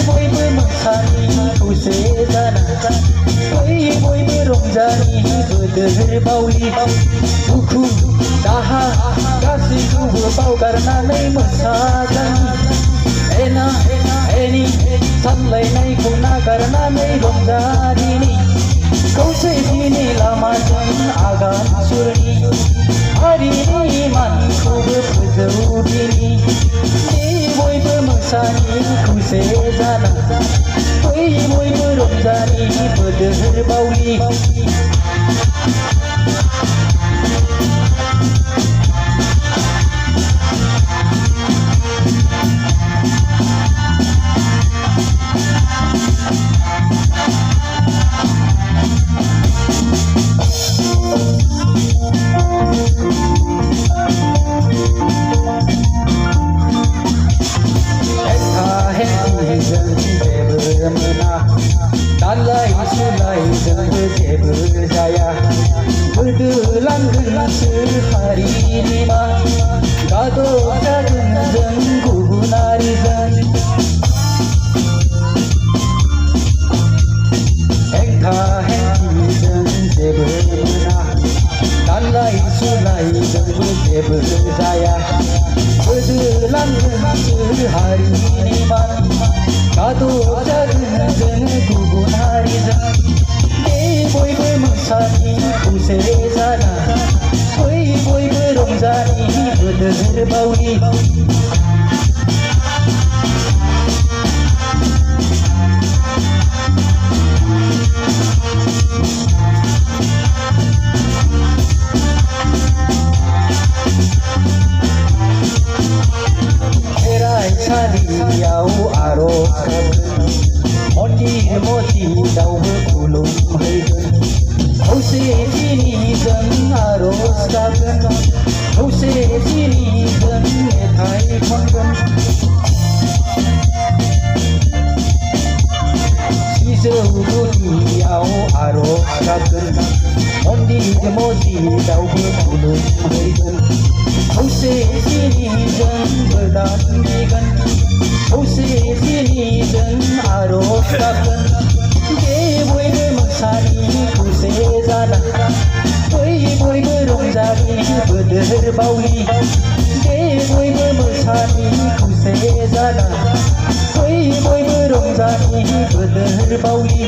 बयबो मोसानि खौसे जाना बयबो रंजानि बोदोर बावलि दुखु दाहा गासैखौबो बावगारनानै मोसाजानि एना एनि सानलायनायखौ नागारनानै रंजादिनि खौसेथिनि लामाजों आगान सुरनि हारिनि मानखौबो फोजौदिनि बयबो मोसानि खौसे जाना बयबो रंजानि बोदोर बावलि दालाय सुलायजोंबो जेबो जाया गोदोलांगोनसो हारिनि मा गादब जागोन जों गुबुनारिजों हेंथा हेंथिजों जेबो मोना दालाय सुलायजोंबो जेबो जाया गोदोलांगोनसो हारिनि मा गादब जागोन जों गुबुन हारिजों बयबो मोसानि खौसे जाना बयबो रंजानि बोदोर बावलि खेराइसालियाव आरज गाबगोन मन्दिर मस्जिदावबो खुलुमहैगोन खौसेथिनिजों आरज गाबगोन खौसेथिनिजों मेथाइ खनगोन सिजौ गुदियाव आरज गाबगोन मन्दिर मस्जिदावबो खुलुमहैगोन खौसेथिनिजों गोदान बिगोन खौसेथिनिजों आरज गाबगोन बयबो मोसानि खौसे जाना बयबो रंजानि बोदोर बावलि बयबो मोसानि खौसे जाना बयबो रंजानि बोदोर बावलि